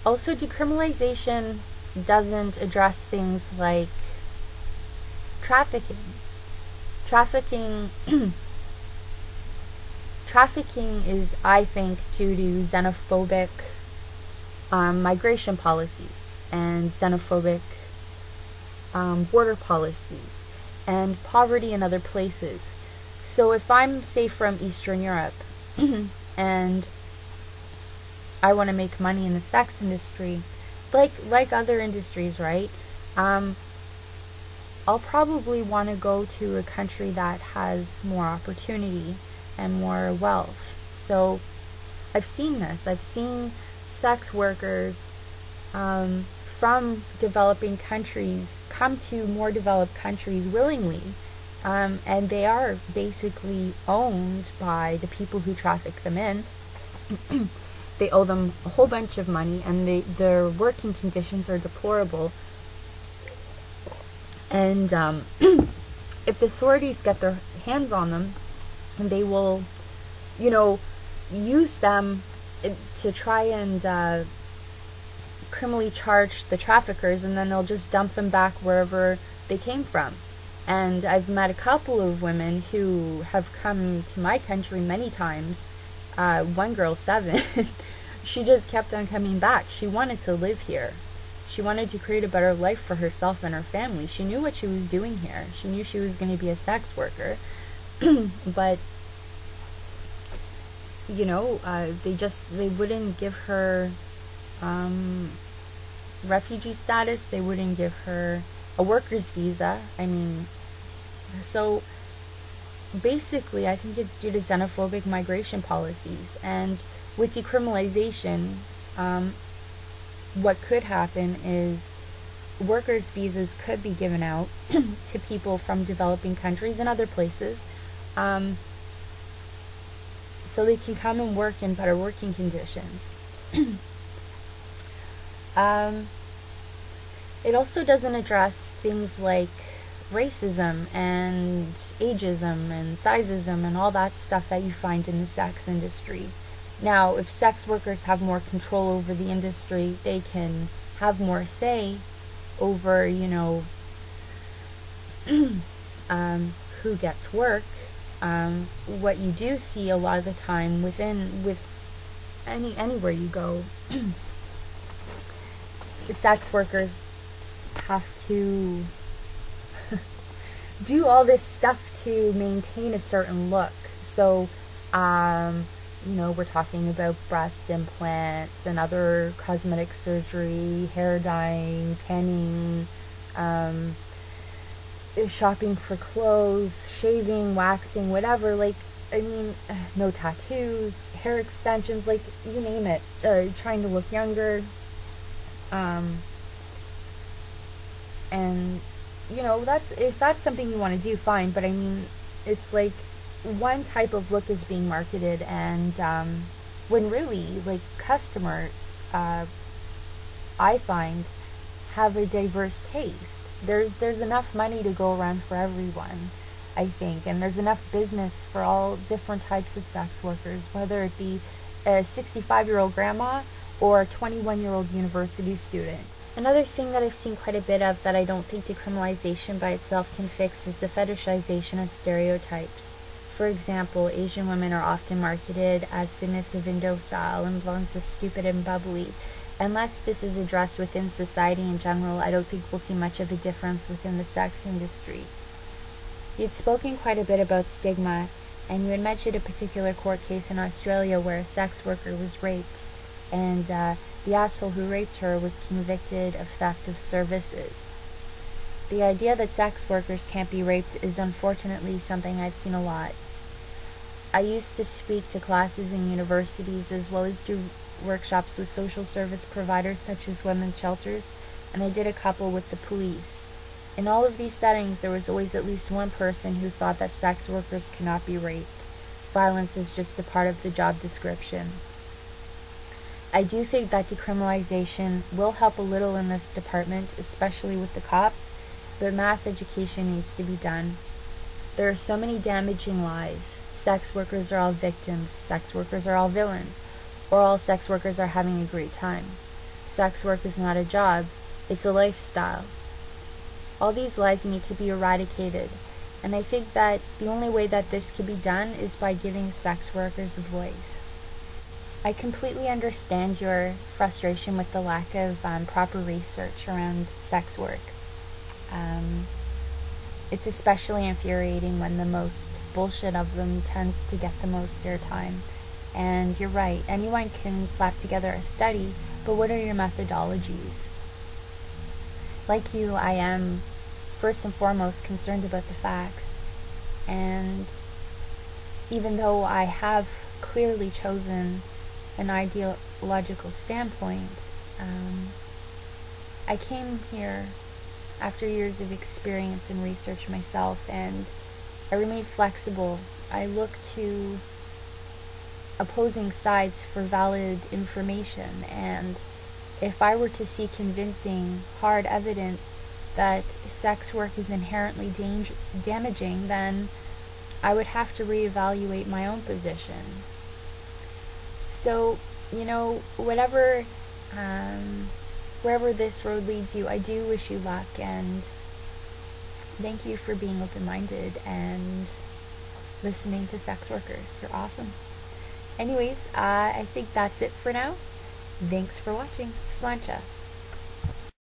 Also, decriminalization doesn't address things like trafficking. Trafficking Trafficking is, I think, due to xenophobic migration policies and xenophobic border policies and poverty in other places. So if I'm, say, from Eastern Europe and I want to make money in the sex industry, like other industries, right? I'll probably want to go to a country that has more opportunity and more wealth. So I've seen this. I've seen sex workers from developing countries come to more developed countries willingly, and they are basically owned by the people who traffic them in. They owe them a whole bunch of money, and their working conditions are deplorable. And if the authorities get their hands on them, they will, use them to try and criminally charge the traffickers, and then they'll just dump them back wherever they came from. And I've met a couple of women who have come to my country many times. One girl, 7, she just kept on coming back. She wanted to live here. She wanted to create a better life for herself and her family. She knew what she was doing here. She knew she was going to be a sex worker. But, they wouldn't give her refugee status. They wouldn't give her a worker's visa. So basically, I think it's due to xenophobic migration policies. And with decriminalization, what could happen is workers' visas could be given out to people from developing countries and other places, so they can come and work in better working conditions. It also doesn't address things like racism and ageism and sizeism and all that stuff that you find in the sex industry. Now, if sex workers have more control over the industry, they can have more say over, who gets work. What you do see a lot of the time anywhere you go, the sex workers have to do all this stuff to maintain a certain look. So, we're talking about breast implants and other cosmetic surgery, hair dyeing, tanning, shopping for clothes, shaving, waxing, whatever. No tattoos, hair extensions, you name it. Trying to look younger. And, if that's something you want to do, fine. But it's like one type of look is being marketed, and when really, customers, I find, have a diverse taste. There's enough money to go around for everyone, I think, and there's enough business for all different types of sex workers, whether it be a 65-year-old grandma or a 21-year-old university student. Another thing that I've seen quite a bit of that I don't think decriminalization by itself can fix is the fetishization of stereotypes. For example, Asian women are often marketed as submissive and docile, and blondes as stupid and bubbly. Unless this is addressed within society in general, I don't think we'll see much of a difference within the sex industry. You'd spoken quite a bit about stigma, and you had mentioned a particular court case in Australia where a sex worker was raped, and the asshole who raped her was convicted of theft of services. The idea that sex workers can't be raped is unfortunately something I've seen a lot. I used to speak to classes in universities as well as do workshops with social service providers such as women's shelters, and I did a couple with the police. In all of these settings, there was always at least one person who thought that sex workers cannot be raped. Violence is just a part of the job description. I do think that decriminalization will help a little in this department, especially with the cops, but mass education needs to be done. There are so many damaging lies. Sex workers are all victims, sex workers are all villains, or all sex workers are having a great time. sex work is not a job, it's a lifestyle. All these lies need to be eradicated, and I think that the only way that this can be done is by giving sex workers a voice. I completely understand your frustration with the lack of proper research around sex work. It's especially infuriating when the most bullshit of them tends to get the most airtime. And you're right, anyone can slap together a study, but what are your methodologies? Like you, I am first and foremost concerned about the facts, and even though I have clearly chosen an ideological standpoint, I came here after years of experience and research myself, and I remain flexible. I look to opposing sides for valid information, and if I were to see convincing, hard evidence that sex work is inherently damaging, then I would have to reevaluate my own position. So, wherever this road leads you, I do wish you luck, and thank you for being open-minded and listening to sex workers. You're awesome. Anyways, I think that's it for now. Thanks for watching. Sláinte.